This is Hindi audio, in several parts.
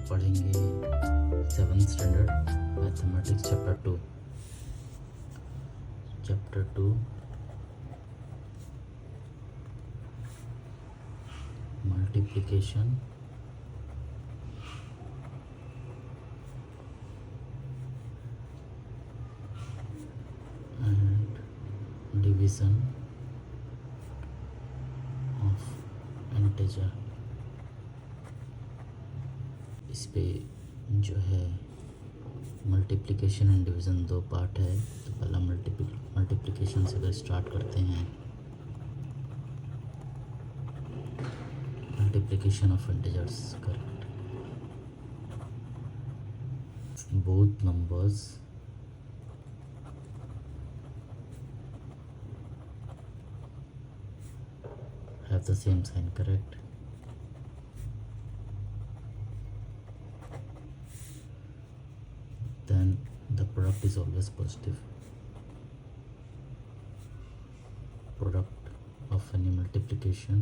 पढ़ेंगे 7th standard mathematics chapter 2 multiplication and division of integer. इस पे जो है मल्टीप्लिकेशन एंड डिवीज़न दो पार्ट है। तो पहला मल्टीप्लिकेशन से अगर स्टार्ट करते हैं, multiplication of integers, correct. Both numbers have the same sign, correct? Then the product is always positive. Product of any multiplication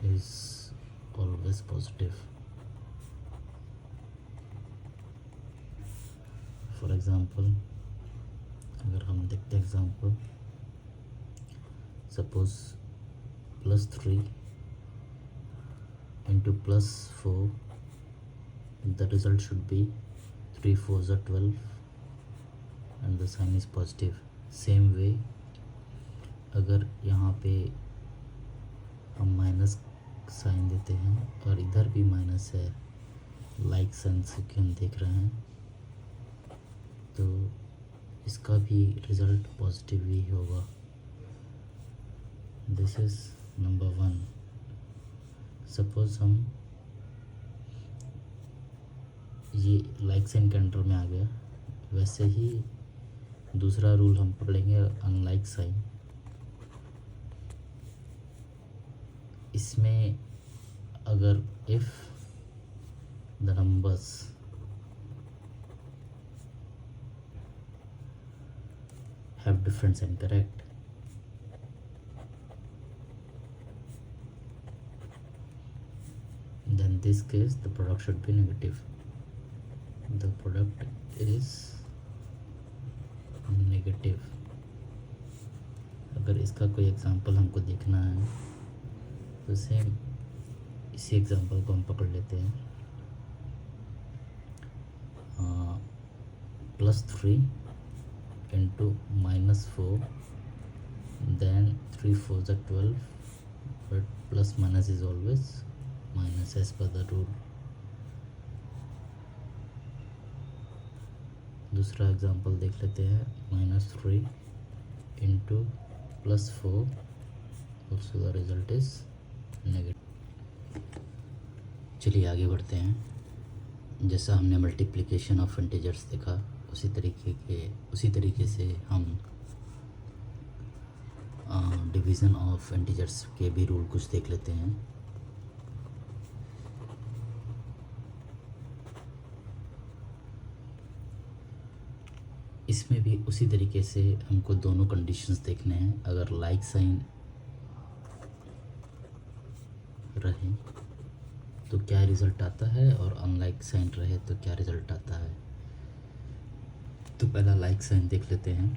is always positive. For example, अगर हम देखते example, suppose +3 into +4, the result should be 3 4s are 12 and the sign is positive. Same way, अगर यहाँ पे हम माइनस साइन देते हैं और इधर भी माइनस है, लाइक साइन से कि हम देख रहे हैं, तो इसका भी रिज़ल्ट पॉजिटिव ही होगा। This is number 1। सपोज हम ये लाइक साइन के अंडर में आ गया, वैसे ही दूसरा रूल हम पढ़ेंगे अनलाइक साइन। इसमें अगर if the numbers have different sign, correct, then this case the product should be negative. The product is negative. अगर इसका कोई एग्जांपल हमको देखना है तो सेम इसी एग्जांपल को हम पकड़ लेते हैं। +3 into -4, then 3 4s are 12, but plus minus is always minus as per the rule. दूसरा एग्जांपल देख लेते हैं, -3 into +4, also the result is negative। चलिए आगे बढ़ते हैं। जैसा हमने मल्टीप्लिकेशन ऑफ इंटीजर्स देखा, उसी तरीके से हम डिवीज़न ऑफ इंटीजर्स के भी रूल कुछ देख लेते हैं। इसमें भी उसी तरीके से हमको दोनों कंडीशंस देखने हैं। अगर लाइक साइन रहे तो क्या रिज़ल्ट आता है, और अनलाइक साइन रहे तो क्या रिज़ल्ट आता है। तो पहला लाइक साइन देख लेते हैं।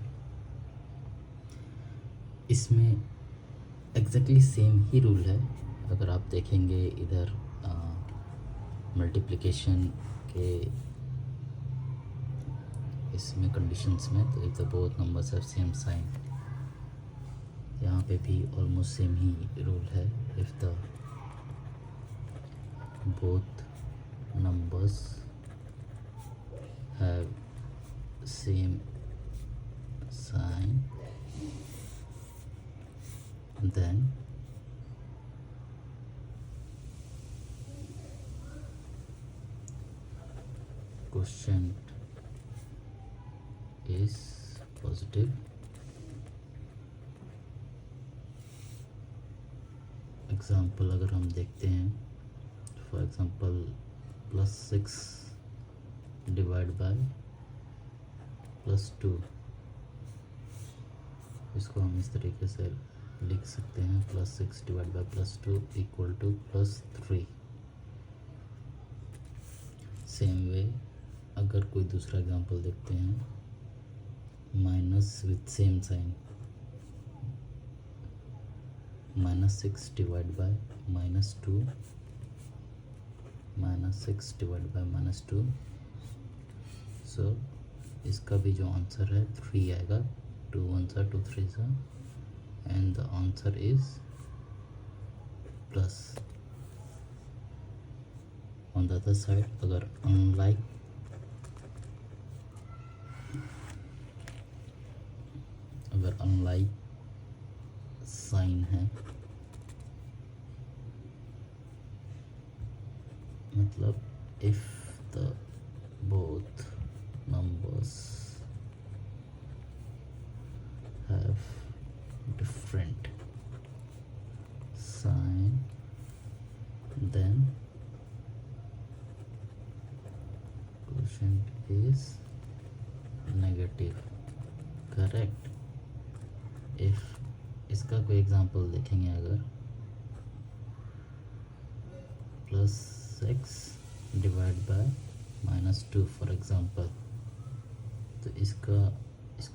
इसमें एग्जैक्टली सेम ही रूल है। अगर आप देखेंगे इधर मल्टीप्लिकेशन के इसमें कंडीशंस में, तो if the both numbers have same sign, यहाँ पे भी ऑलमोस्ट सेम ही रूल है। If the both numbers have same sign, then quotient is positive। Example अगर हम देखते हैं, फॉर एग्जाम्पल +6 डिवाइड बाय +2, इसको हम इस तरीके से लिख सकते हैं, +6 divide by +2 equal to +3। Same way अगर कोई दूसरा एग्जांपल देखते हैं, minus with same sign, -6 divide by -2, -6 divide by -2, so इसका भी जो आंसर है 3 आएगा, 2 1 सा 2 3 सा, and the answer is plus. On the other side अगर अनलाइक साइन है, मतलब if the both numbers have different sign, then quotient is negative, correct। if इसका कोई एग्जांपल देखेंगे, अगर +6 डिवाइड बाय -2 फॉर एग्जांपल, तो इसका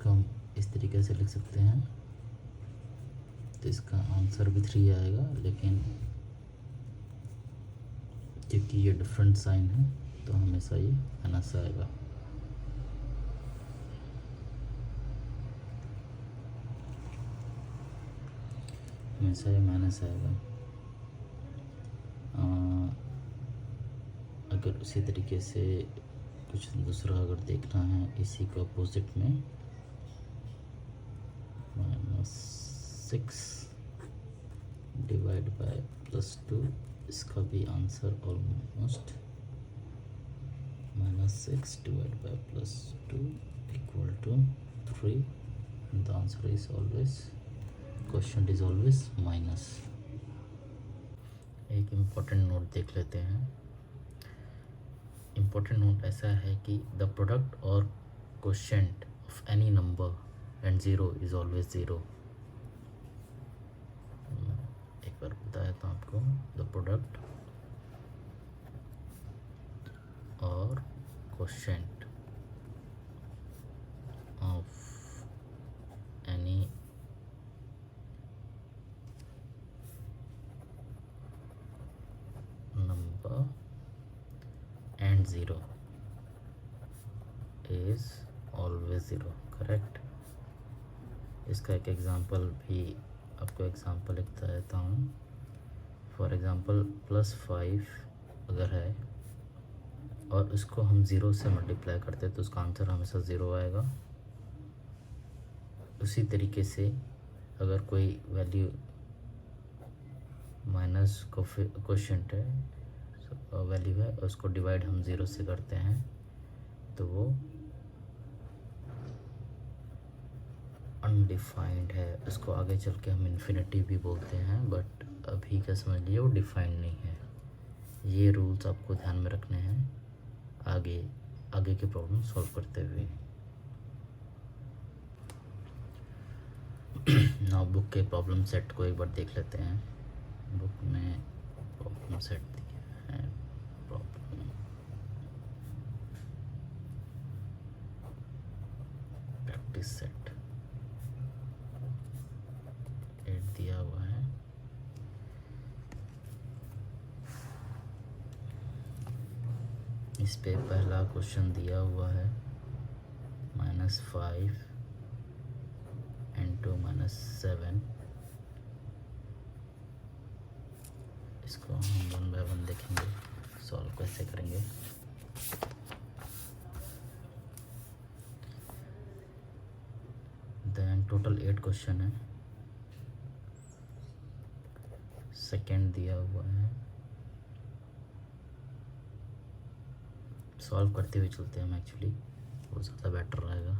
हम इस तरीके से लिख सकते हैं, तो इसका आंसर भी 3 आएगा, लेकिन क्योंकि ये डिफरेंट साइन है तो हमेशा ये माइनस आएगा। हमेशा ये माइनस आएगा। अगर उसी तरीके से कुछ दूसरा अगर देखना है इसी को अपोजिट में, -6 डिवाइड बाय +2, इसका भी answer almost -6 divide by +2 equal to 3, the answer is always, question is always minus. एक इम्पोर्टेंट नोट देख लेते हैं। इम्पोर्टेंट नोट ऐसा है कि द प्रोडक्ट और quotient of any number and zero is always zero. एक बार बताया था आपको, द प्रोडक्ट और quotient of any number and zero is always zero, correct. इसका एक एग्जांपल भी आपको एग्जांपल लिखता रहता हूँ। फॉर एग्जांपल +5 अगर है और उसको हम 0 से मल्टीप्लाई करते हैं तो उसका आंसर हमेशा 0 आएगा। उसी तरीके से अगर कोई वैल्यू माइनस क्वोशेंट है, वैल्यू है, और उसको डिवाइड हम 0 से करते हैं तो वो अनडिफाइंड है। उसको आगे चल के हम इन्फिनिटी भी बोलते हैं, बट अभी क्या समझ लिए वो डिफाइंड नहीं है। ये रूल्स आपको ध्यान में रखने हैं आगे के प्रॉब्लम सॉल्व करते हुए। नाउ बुक के प्रॉब्लम सेट को एक बार देख लेते हैं। बुक में प्रॉब्लम सेट दिया है, प्रॉब्लम प्रैक्टिस सेट 8 दिया हुआ है। इस पे पहला क्वेश्चन दिया हुआ है -5 into -7। इसको हम 1 बाय 1 देखेंगे, सॉल्व कैसे करेंगे। देन टोटल 8 क्वेश्चन है, सेकेंड दिया हुआ है। सॉल्व करते हुए चलते हैं हम, एक्चुअली वो ज़्यादा बेटर रहेगा।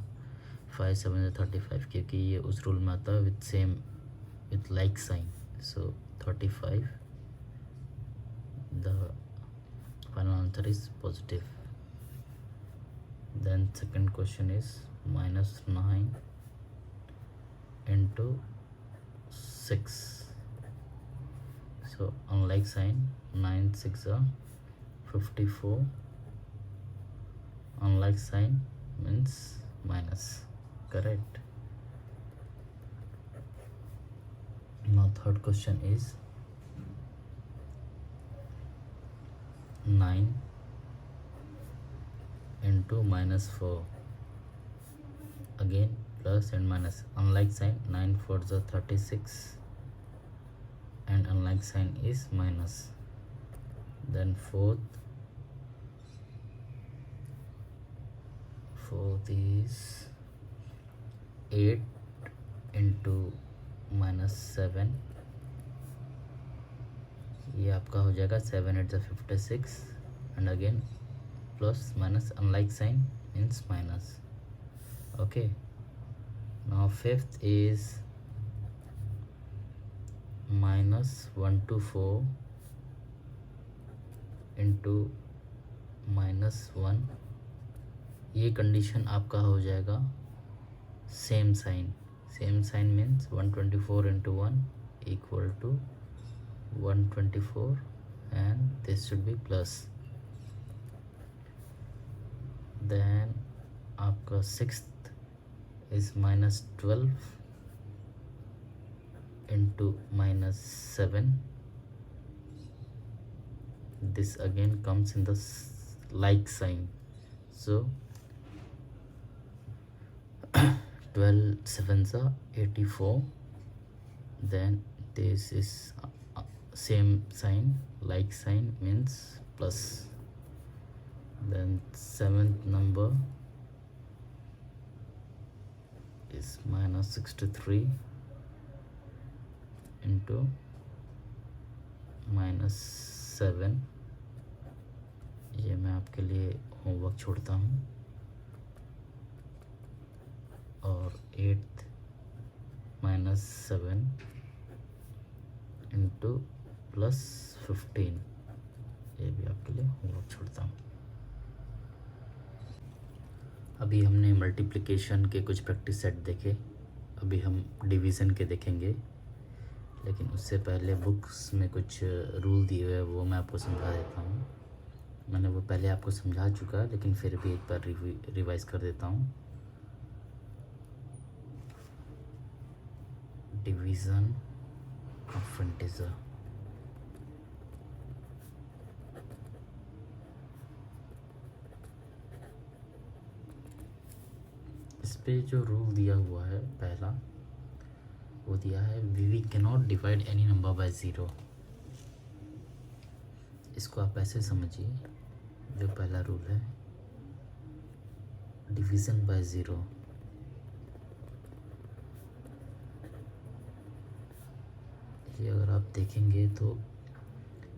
5 7 35, क्योंकि ये उस रूल में आता है with like sign, so 35, the final answer is positive. Then second question is -9 into 6, so unlike sign 9 6 are 54, unlike sign means minus. Correct. Now third question is 9 into minus 4. Again plus and minus. Unlike sign, 9 4s are 36 and unlike sign is minus. Then fourth is 8 into minus 7. ये आपका हो जाएगा 7 8 56 and again plus minus. Unlike sign means minus. Okay, now fifth is minus 1 to 4 into minus 1. ये कंडीशन आपका हो जाएगा same sign. Same sign means 124 into 1 equal to 124 and this should be plus. Then आपका sixth is minus 12 into minus 7. This again comes in the like sign. So 12 7s are 84. Then this is same sign, like sign means plus. Then seventh number is minus 63 into minus 7. ये मैं आपके लिए होमवर्क छोड़ता हूँ. और 8th minus 7 into plus 15. ये भी आपके लिए होमवर्क छोड़ता हूँ. अभी हमने मल्टीप्लिकेशन के कुछ प्रैक्टिस सेट देखे. अभी हम डिवीज़न के देखेंगे, लेकिन उससे पहले बुक्स में कुछ रूल दिए हुए हैं वो मैं आपको समझा देता हूँ. मैंने वो पहले आपको समझा चुका है, लेकिन फिर भी एक बार रिवाइज कर देता हूँ. Division of integer. इस पे जो रूल दिया हुआ है पहला, वो दिया है we cannot divide any number by zero. इसको आप ऐसे समझिए, जो पहला रूल है डिवीज़न बाय ज़ीरो. ये अगर आप देखेंगे तो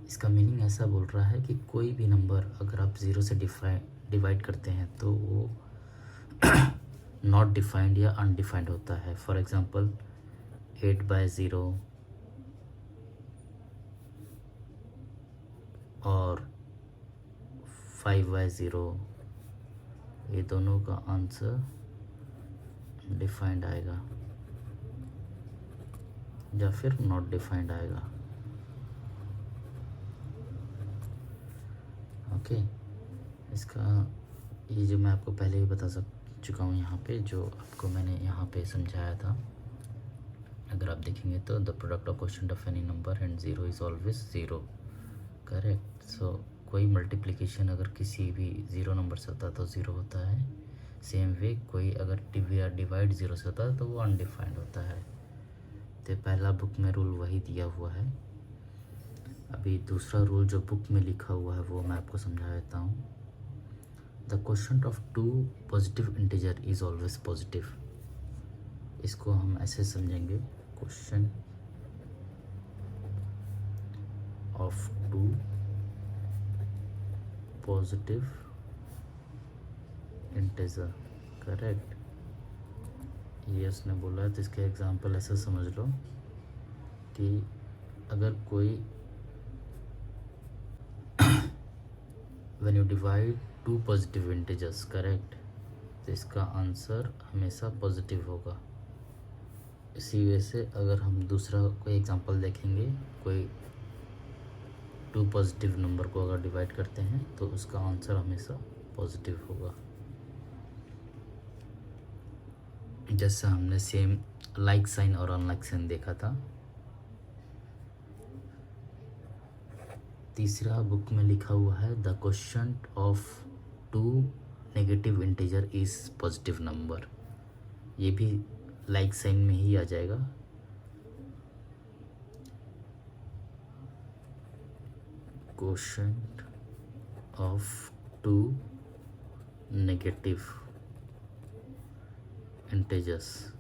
इसका मीनिंग ऐसा बोल रहा है कि कोई भी नंबर अगर आप ज़ीरो से डिवाइड करते हैं तो वो नॉट डिफाइंड या अनडिफाइंड होता है. फॉर एग्ज़ाम्पल 8/0 और 5/0, ये दोनों का आंसर डिफाइंड आएगा या फिर नॉट डिफाइंड आएगा. ओके, इसका ये जो मैं आपको पहले ही बता चुका हूँ यहाँ पे, जो आपको मैंने यहाँ पे समझाया था. अगर आप देखेंगे तो the product of quotient of any number and zero is always zero. Correct. So कोई मल्टीप्लिकेशन अगर किसी भी ज़ीरो नंबर से होता है तो ज़ीरो होता है. सेम वे कोई अगर डिवाइड ज़ीरो से होता है तो वो अनडिफाइंड होता है. तो पहला बुक में रूल वही दिया हुआ है. अभी दूसरा रूल जो बुक में लिखा हुआ है वो मैं आपको समझा देता हूँ. The quotient of two positive integer is always positive. इसको हम ऐसे समझेंगे, quotient of two positive integer. Correct. ये उसने बोला है, तो इसके एग्जांपल ऐसे समझ लो कि अगर कोई when you divide two positive integers, correct, तो इसका आंसर हमेशा पॉजिटिव होगा. इसी वजह से अगर हम दूसरा कोई एग्जांपल देखेंगे, कोई टू पॉजिटिव नंबर को अगर डिवाइड करते हैं तो उसका आंसर हमेशा पॉजिटिव होगा. जैसा हमने सेम लाइक साइन और अनलाइक साइन देखा था। तीसरा बुक में लिखा हुआ है the quotient of two negative integer is positive number. ये भी लाइक साइन में ही आ जाएगा। Quotient of two negative integers,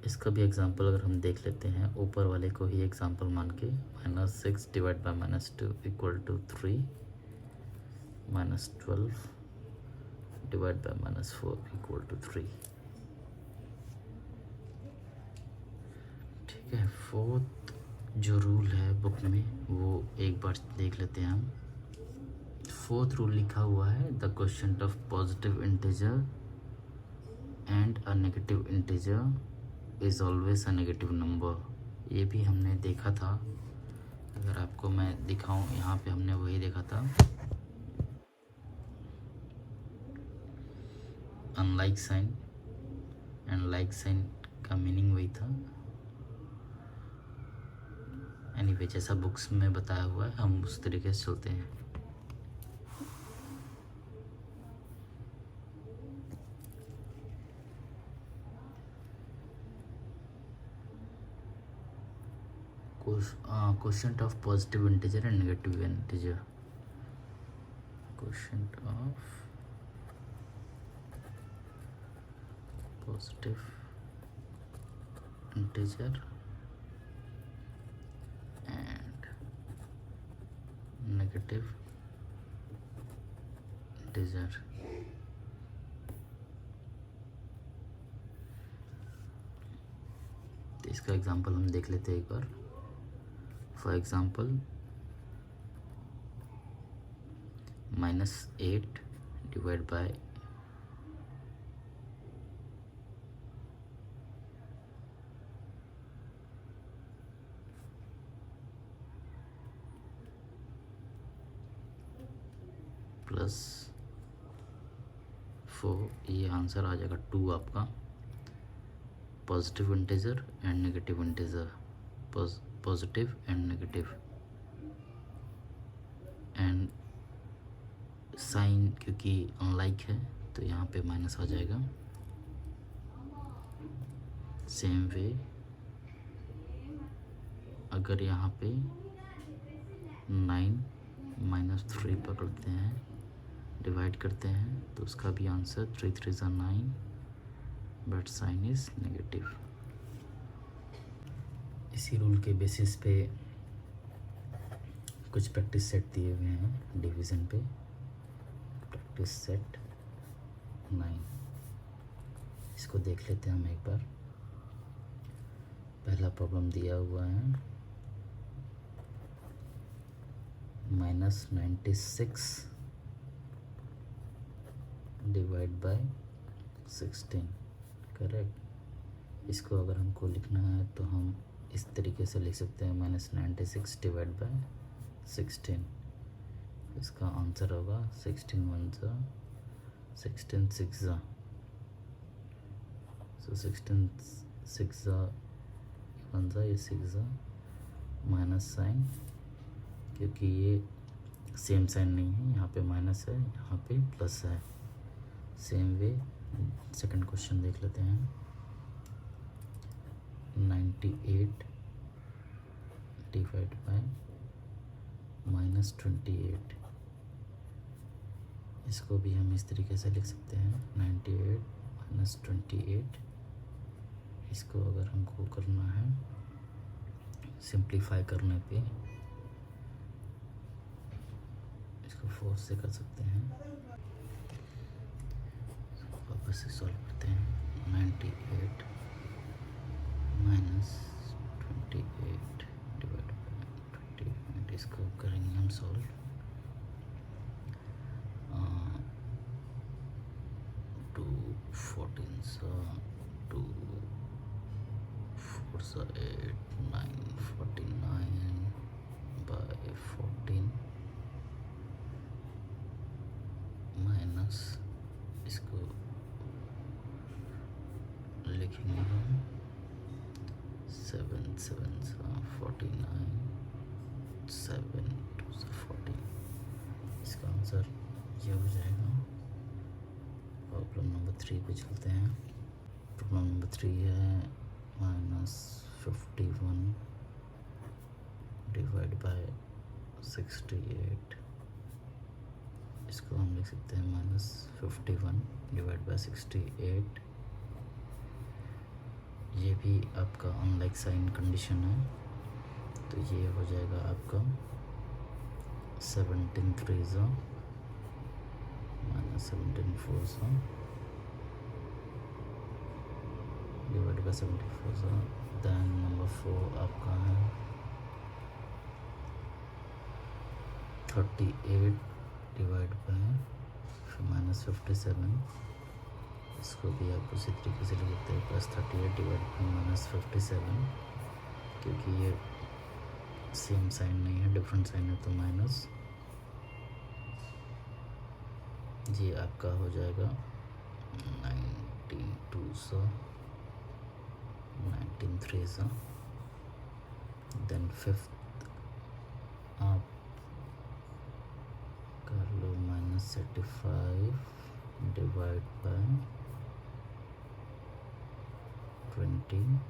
इसका भी एग्जांपल अगर हम देख लेते हैं, ऊपर वाले को ही एग्जांपल मान के, -6 divide by -2 equal to 3, -12 divide by -4 equal to 3। ठीक है, फोर्थ जो रूल है बुक में वो एक बार देख लेते हैं हम। फोर्थ रूल लिखा हुआ है the quotient of positive integer and a negative integer is always a negative number. ये भी हमने देखा था, अगर आपको मैं दिखाऊं, यहाँ पे हमने वही देखा था। Unlike sign and like sign का मीनिंग वही था। एनीवे, जैसा बुक्स में बताया हुआ है हम उस तरीके से चलते हैं। Quotient of positive integer and negative integer. Quotient of positive integer and negative integer. तो इसका एग्जांपल हम देख लेते हैं एक बार। फॉर एग्जांपल, -8 डिवाइड बाय +4, ये आंसर आ जाएगा 2 आपका। Positive integer and negative integer, positive and negative, and sign क्योंकि अनलाइक है तो यहाँ पे माइनस आ जाएगा। सेम वे अगर यहाँ पे 9 - 3 पकड़ते हैं, डिवाइड करते हैं, तो उसका भी answer 3 3 = 9, but sign is negative. इसी रूल के बेसिस पे कुछ प्रैक्टिस सेट दिए हुए हैं डिवीज़न पे। प्रैक्टिस सेट 9, इसको देख लेते हैं हम एक बार। पहला प्रॉब्लम दिया हुआ है -96 डिवाइड बाय 16, करेक्ट। इसको अगर हमको लिखना है तो हम इस तरीके से लिख सकते हैं, -96 डिवाइड बाय 16। इसका आंसर होगा 16 1 16 6 सो 16 6 1 ये 6 माइनस साइन, क्योंकि ये सेम साइन नहीं है, यहाँ पे माइनस है, यहाँ पे प्लस है। सेम वे सेकंड क्वेश्चन देख लेते हैं। 98 डिवाइड बाय -28, इसको भी हम इस तरीके से लिख सकते हैं, 98 - 28। इसको अगर हमको करना है सिंप्लीफाई करने पे, इसको 4 से कर सकते हैं। वापस से सॉल्व करते हैं। 98 - 28 डिवाइड बाय 28, इसको करेंगे हम सॉल्व। 2 14 2 4 8 9 49 बाय 14 माइनस, इसको लिखेंगे हम 7 7 49, 7 2 14। इसका आंसर ये हो जाएगा। प्रॉब्लम नंबर 3 पे चलते हैं। प्रॉब्लम नंबर 3 है -51 डिवाइड बाय 68। इसको हम लिख सकते हैं -51 डिवाइड बाय 68। ये भी आपका अनलाइक साइन कंडीशन है, तो ये हो जाएगा आपका 17 3 -17 4 डिवाइड बाय 74। दैन नंबर 4 आपका है 38 डिवाइड बाय -57। इसको भी आप उसी तरीके से लिख सकते हैं +38 डिवाइड बाय -57, क्योंकि ये सेम साइन नहीं है, डिफरेंट साइन है, तो माइनस। ये आपका हो जाएगा 19 2 19 3। देन 5th आप कर लो -35 डिवाइड बाय 20।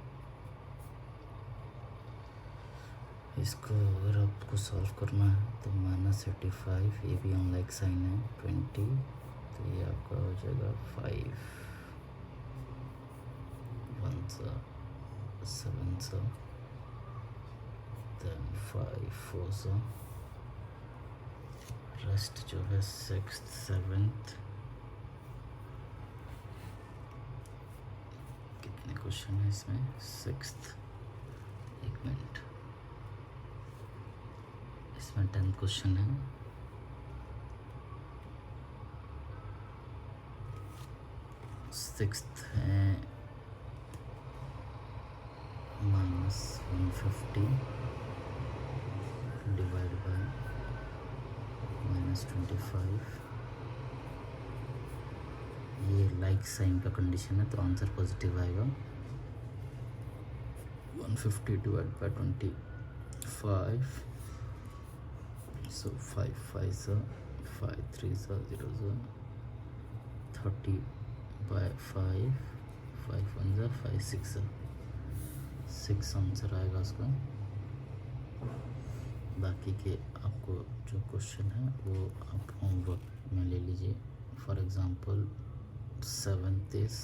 इसको अगर आपको सॉल्व करना है तो -85, ये भी अनलाइक साइन है, 20, तो ये आपका हो जाएगा 5 1 7 देन 5 4 रेस्ट जो है 6th 7th। कितने क्वेश्चन है इसमें? 6th, 1 मिनट, इसमें 10th क्वेश्चन है। सिक्स्थ है -150 डिवाइड बाय -25। ये लाइक साइन का कंडीशन है, तो आंसर पॉजिटिव आएगा। 150 divide by 25, so 5 5 5 3 0 30 by 5 5 1 5 6 answer आएगा उसका। बाकी के आपको जो क्वेश्चन है वो आप होमवर्क में ले लीजिए। For example 7th is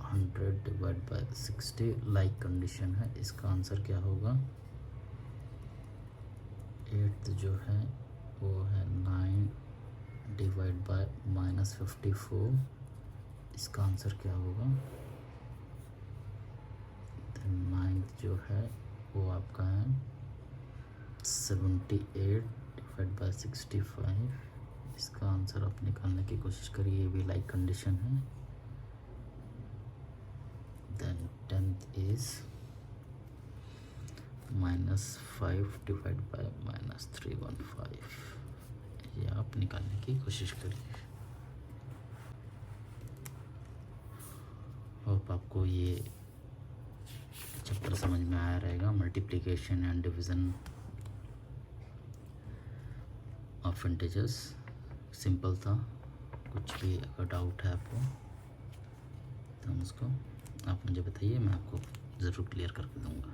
100 divide by 60, like condition है, इसका आंसर क्या होगा? 8th जो है वो है 9 डिवाइड बाय -54, इसका आंसर क्या होगा? 9th जो है वो आपका है 78 डिवाइड बाय 65, इसका आंसर आप निकालने की कोशिश करिए, ये भी लाइक कंडीशन है। Then 10th is -5 divide by -315, ये आप निकालने की कोशिश करिए। होप आपको ये चैप्टर समझ में आया रहेगा। Multiplication and division of integers simple था। कुछ भी अगर डाउट है आपको तो हम उसको आप मुझे बताइए, मैं आपको ज़रूर क्लियर करके दूँगा।